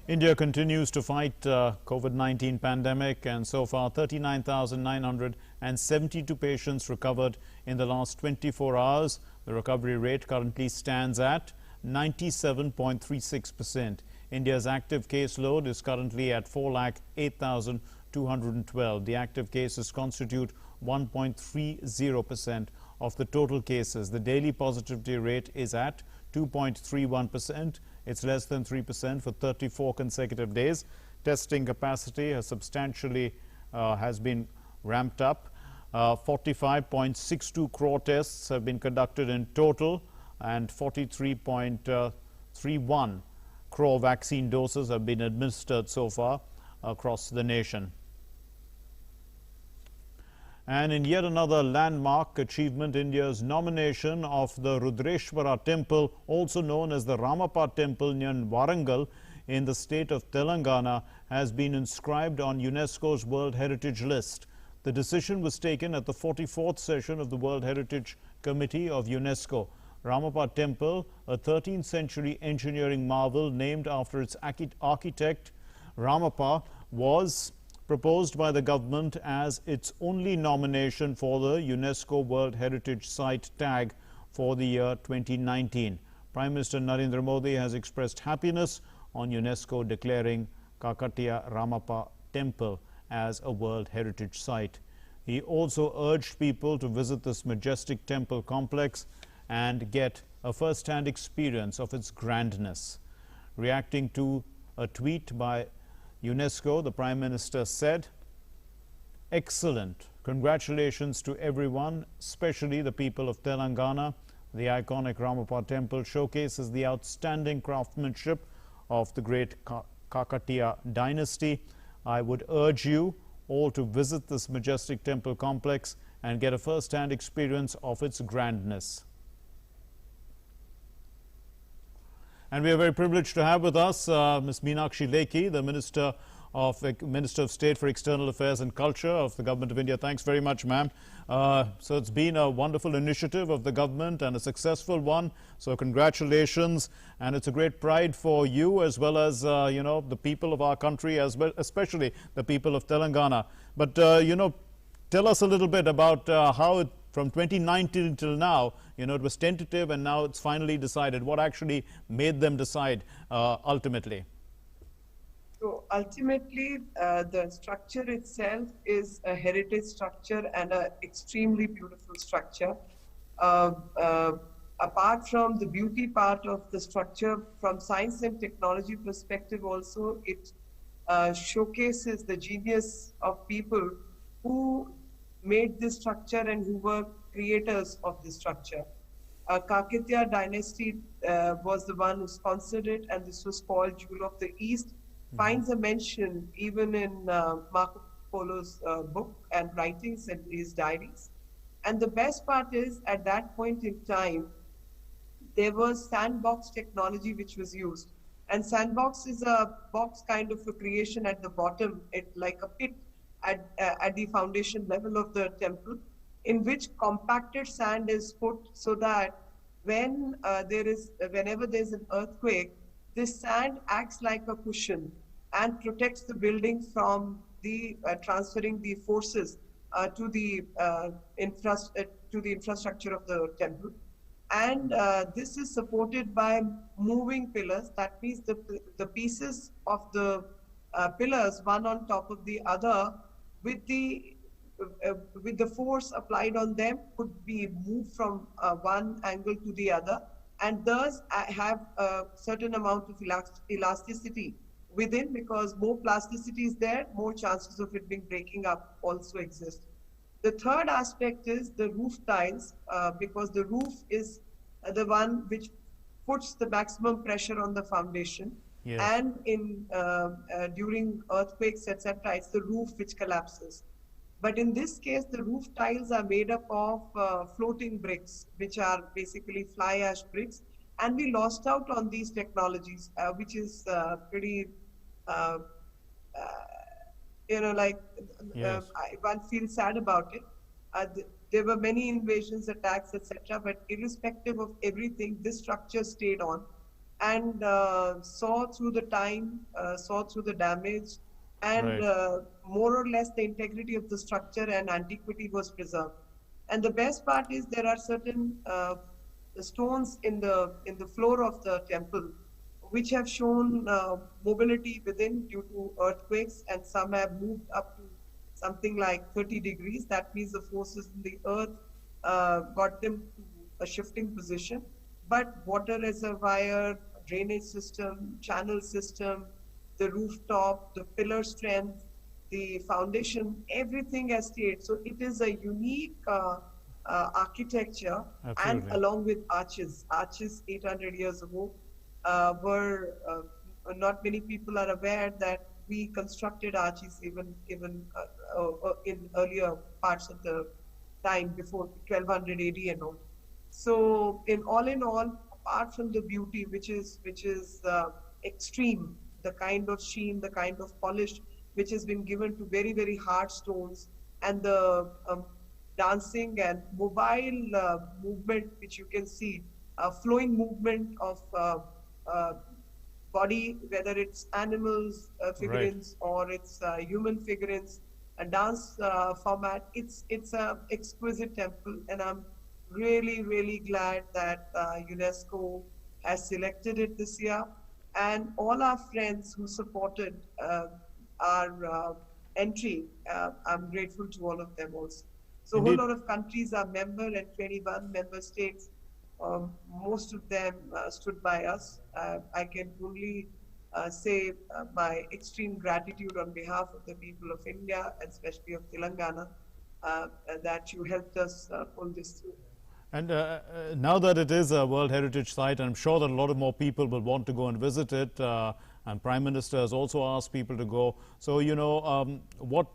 India continues to fight COVID-19 pandemic, and so far 39,972 patients recovered in the last 24 hours. The recovery rate currently stands at 97.36%. India's active caseload is currently at 4,08,212. The active cases constitute 1.30% of the total cases. The daily positivity rate is at 2.31%. It's less than 3% for 34 consecutive days. Testing capacity has substantially has been ramped up. 45.62 crore tests have been conducted in total, and 43.31 crore vaccine doses have been administered so far across the nation. And in yet another landmark achievement, India's nomination of the Rudreshwara temple, also known as the Ramappa temple near Warangal in the state of Telangana, has been inscribed on UNESCO's World Heritage List. The decision was taken at the 44th session of the World Heritage Committee of UNESCO. Ramappa temple, a 13th century engineering marvel named after its architect Ramappa, was proposed by the government as its only nomination for the UNESCO World Heritage Site tag for the year 2019. Prime Minister Narendra Modi has expressed happiness on UNESCO declaring Kakatiya Ramappa Temple as a World Heritage Site. He also urged people to visit this majestic temple complex and get a first-hand experience of its grandness. Reacting to a tweet by UNESCO, the Prime Minister said, "Excellent. Congratulations to everyone, especially the people of Telangana. The iconic Ramappa temple showcases the outstanding craftsmanship of the great Kakatiya dynasty. I would urge you all to visit this majestic temple complex and get a first-hand experience of its grandness." And we are very privileged to have with us Ms. Meenakshi Lekhi, the Minister of State for External Affairs and Culture of the Government of India. Thanks very much, ma'am. So it's been a wonderful initiative of the government and a successful one. So congratulations, and it's a great pride for you as well as you know, the people of our country, as well, especially the people of Telangana. But you know, tell us a little bit about how it, from 2019 till now, you know, it was tentative and now it's finally decided. What actually made them decide ultimately?
So ultimately, the structure itself is a heritage structure and an extremely beautiful structure. Apart from the beauty part of the structure, from science and technology perspective also, it showcases the genius of people who made this structure and who were creators of this structure. Kakatiya dynasty was the one who sponsored it, and this was called Jewel of the East. Finds a mention even in Marco Polo's book and writings and his diaries. And the best part is, at that point in time, there was sandbox technology which was used. And sandbox is a box kind of a creation at the bottom, it like a pit at the foundation level of the temple, in which compacted sand is put so that when whenever there's an earthquake, this sand acts like a cushion and protects the building from the transferring the forces to the infrastructure of the temple. And this is supported by moving pillars. That means the pieces of the pillars, one on top of the other, with the force applied on them, could be moved from one angle to the other, and thus have a certain amount of elasticity within, because more plasticity is there, more chances of it being breaking up also exist. The third aspect is the roof tiles, because the roof is the one which puts the maximum pressure on the foundation.
Yes.
And during earthquakes, etc., it's the roof which collapses. But in this case, the roof tiles are made up of floating bricks, which are basically fly ash bricks. And we lost out on these technologies, which is pretty,
Yes.
one feels sad about it. There were many invasions, attacks, etc. But irrespective of everything, this structure stayed on and saw through the time, saw through the damage, and more or less the integrity of the structure and antiquity was preserved. And the best part is there are certain stones in the floor of the temple which have shown mobility within due to earthquakes, and some have moved up to something like 30 degrees. That means the forces in the earth got them to a shifting position. But water reservoir, drainage system, channel system, the rooftop, the pillar strength, the foundation, everything has stayed. So it is a unique architecture.
Absolutely.
And along with arches 800 years ago were not many people are aware that we constructed arches even in earlier parts of the time before 1200 AD and all. So in all, apart from the beauty, which is extreme, the kind of sheen, the kind of polish which has been given to very, very hard stones, and the dancing and mobile movement which you can see, flowing movement of body, whether it's animals figurines or it's human figurines, a dance format. It's a exquisite temple, and I'm really, really glad that UNESCO has selected it this year, and all our friends who supported our entry. I'm grateful to all of them also. So a whole lot of countries are member, and 21 member states. Most of them stood by us. I can only say my extreme gratitude on behalf of the people of India, and especially of Telangana, that you helped us pull this through.
And now that it is a World Heritage Site, I'm sure that a lot of more people will want to go and visit it. And Prime Minister has also asked people to go. So, what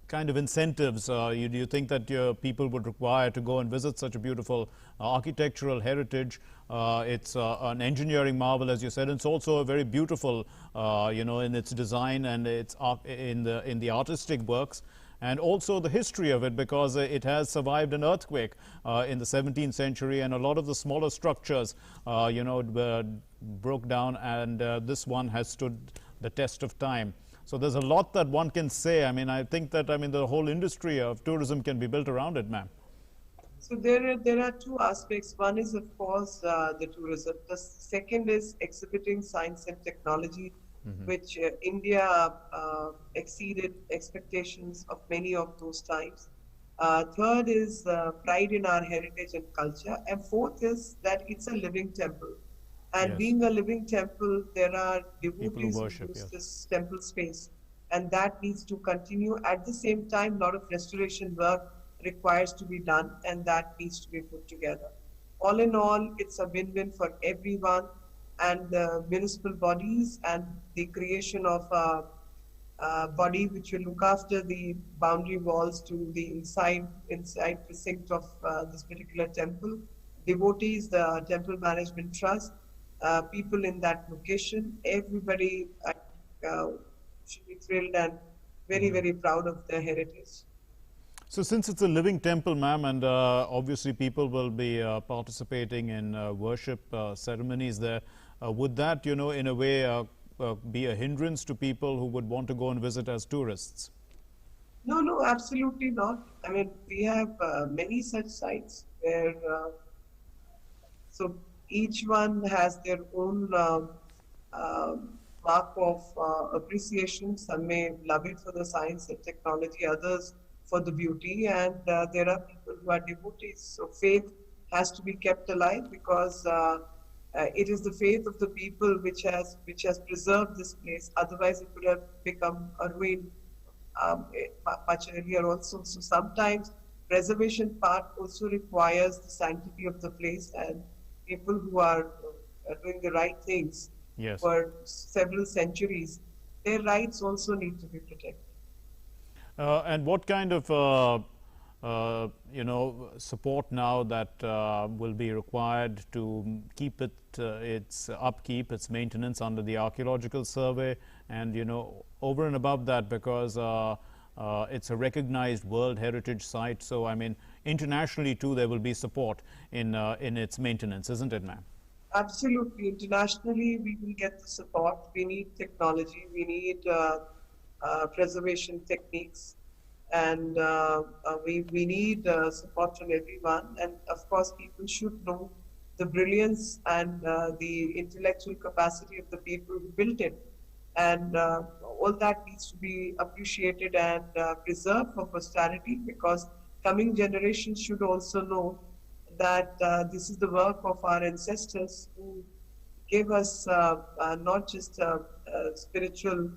kind of incentives do you think that your people would require to go and visit such a beautiful architectural heritage? It's an engineering marvel, as you said. It's also a very beautiful, in its design and its in the artistic works, and also the history of it, because it has survived an earthquake in the 17th century, and a lot of the smaller structures, broke down, and this one has stood the test of time. So there's a lot that one can say. I mean, I think that, the whole industry of tourism can be built around it, ma'am.
So there are two aspects. One is, of course, the tourism. The second is exhibiting science and technology, which India exceeded expectations of many of those times. Third is pride in our heritage and culture. And fourth is that it's a living temple. And
Yes.
being a living temple, there are devotees who
worship,
use
yes.
this temple space. And that needs to continue. At the same time, a lot of restoration work requires to be done, and that needs to be put together. All in all, it's a win-win for everyone, and the municipal bodies, and the creation of a body which will look after the boundary walls to the inside precinct of this particular temple, devotees, the temple management trust, people in that location. Everybody should be thrilled and very, very proud of their heritage.
So since it's a living temple, ma'am, and obviously people will be participating in worship ceremonies there, would that, you know, in a way be a hindrance to people who would want to go and visit as tourists?
No, no, absolutely not. I mean, we have many such sites where, so each one has their own mark of appreciation. Some may love it for the science and technology, others for the beauty, and there are people who are devotees. So faith has to be kept alive because it is the faith of the people which has preserved this place. Otherwise, it would have become a ruin much earlier also. So sometimes preservation part also requires the sanctity of the place, and people who are doing the right things for several centuries, their rights also need to be protected.
And what kind of you know, support now that will be required to keep it its upkeep, its maintenance under the archaeological survey, and, you know, over and above that, because it's a recognized World Heritage Site. So, I mean, internationally too, there will be support in its maintenance, isn't it, ma'am?
Absolutely. Internationally, we will get the support. We need technology. We need preservation techniques, and we need support from everyone. And of course, people should know the brilliance and the intellectual capacity of the people who built it, and all that needs to be appreciated and preserved for posterity, because coming generations should also know that this is the work of our ancestors who gave us not just a spiritual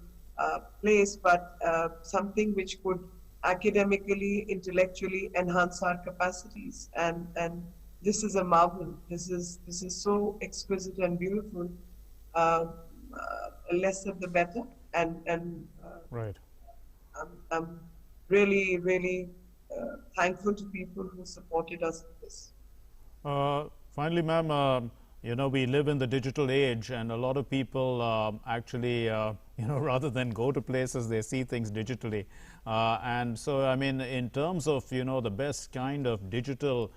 place, but something which could academically, intellectually enhance our capacities. And this is a marvel. This is so exquisite and beautiful. Less of the better. And
right.
I'm really, really thankful to people who supported us in this.
Finally, ma'am, you know, we live in the digital age, and a lot of people actually, you know, rather than go to places, they see things digitally. And so, I mean, in terms of, you know, the best kind of digital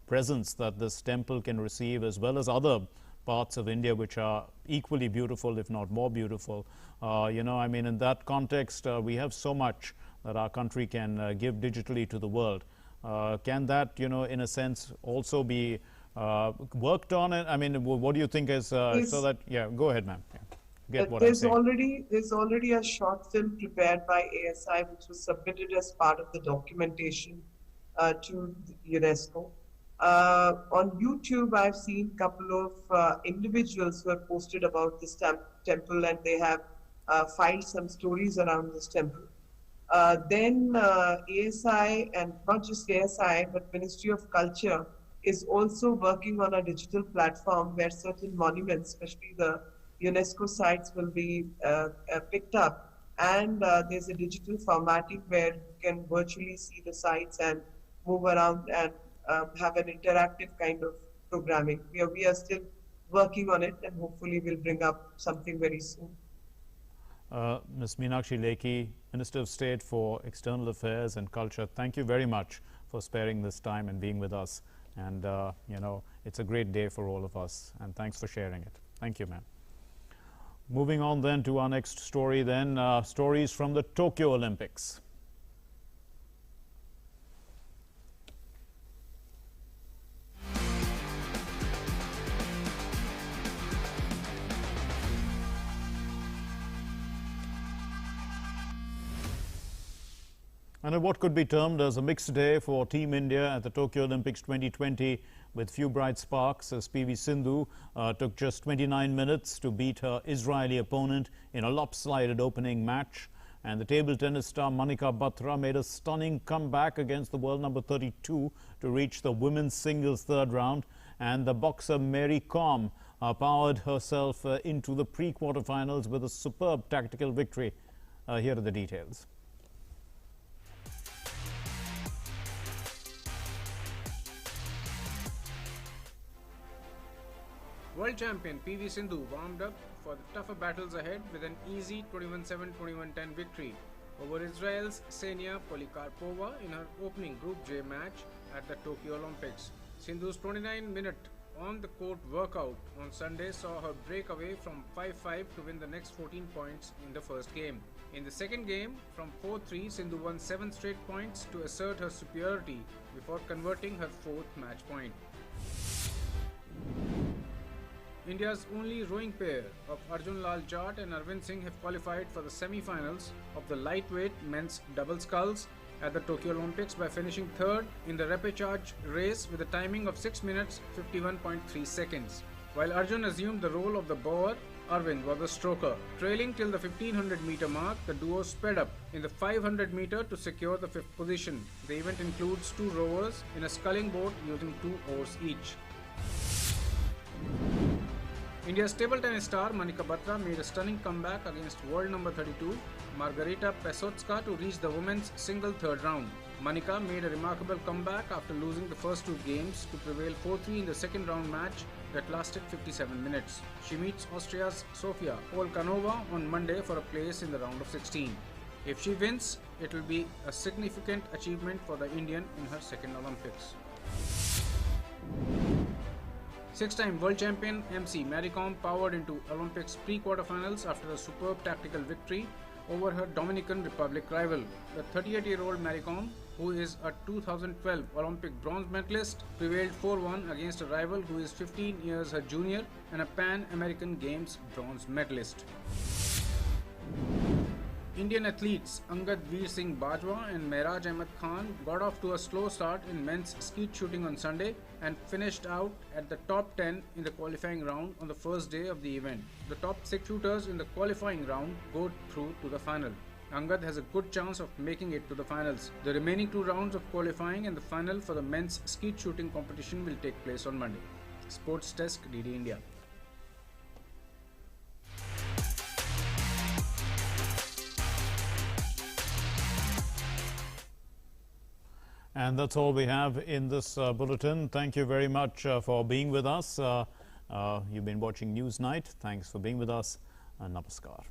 presence that this temple can receive, as well as other parts of India which are equally beautiful, if not more beautiful, you know, I mean, in that context, we have so much that our country can give digitally to the world. Can that, you know, in a sense, also be worked on? I mean, what do you think is so that? Yeah, go ahead, ma'am. Yeah. Get what I'm saying.
There's already a short film prepared by ASI, which was submitted as part of the documentation to UNESCO. On YouTube, I've seen a couple of individuals who have posted about this temple, and they have filed some stories around this temple. Then ASI, and not just ASI, but Ministry of Culture is also working on a digital platform where certain monuments, especially the UNESCO sites, will be picked up. And there's a digital formatting where you can virtually see the sites and move around and have an interactive kind of programming. We are still working on it, and hopefully we'll bring up something very soon.
Ms. Meenakshi Lekhi, Minister of State for External Affairs and Culture, thank you very much for sparing this time and being with us. And, you know, it's a great day for all of us. And thanks for sharing it. Thank you, ma'am. Moving on then to our next story then, stories from the Tokyo Olympics. And what could be termed as a mixed day for Team India at the Tokyo Olympics 2020, with few bright sparks, as PV Sindhu took just 29 minutes to beat her Israeli opponent in a lopsided opening match. And the table tennis star Manika Batra made a stunning comeback against the world number 32 to reach the women's singles third round. And the boxer Mary Kom powered herself into the pre-quarterfinals with a superb tactical victory. Here are the details.
World champion PV Sindhu warmed up for the tougher battles ahead with an easy 21-7, 21-10 victory over Israel's Ksenia Polikarpova in her opening Group J match at the Tokyo Olympics. Sindhu's 29-minute on-the-court workout on Sunday saw her break away from 5-5 to win the next 14 points in the first game. In the second game, from 4-3, Sindhu won 7 straight points to assert her superiority before converting her fourth match point. India's only rowing pair of Arjun Lal Jat and Arvind Singh have qualified for the semi-finals of the lightweight men's double sculls at the Tokyo Olympics by finishing third in the repechage race with a timing of 6 minutes 51.3 seconds. While Arjun assumed the role of the bowler, Arvind was the stroker. Trailing till the 1500-meter mark, the duo sped up in the 500-meter to secure the 5th position. The event includes 2 rowers in a sculling boat using 2 oars each. India's table tennis star Manika Batra made a stunning comeback against world number 32 Margarita Pesotska to reach the women's single third round. Manika made a remarkable comeback after losing the first 2 games to prevail 4-3 in the second round match that lasted 57 minutes. She meets Austria's Sofia Polkanova on Monday for a place in the round of 16. If she wins, it will be a significant achievement for the Indian in her second Olympics. 6-time world champion MC Mary Kom powered into Olympics pre-quarterfinals after a superb tactical victory over her Dominican Republic rival. The 38-year-old Mary Kom, who is a 2012 Olympic bronze medalist, prevailed 4-1 against a rival who is 15 years her junior and a Pan American Games bronze medalist. Indian athletes Angad Veer Singh Bajwa and Mehraj Ahmed Khan got off to a slow start in men's skeet shooting on Sunday and finished out at the top 10 in the qualifying round on the first day of the event. The top 6 shooters in the qualifying round go through to the final. Angad has a good chance of making it to the finals. The remaining 2 rounds of qualifying and the final for the men's skeet shooting competition will take place on Monday. Sports Desk, DD India.
And that's all we have in this bulletin. Thank you very much for being with us. You've been watching News Night. Thanks for being with us, and namaskar.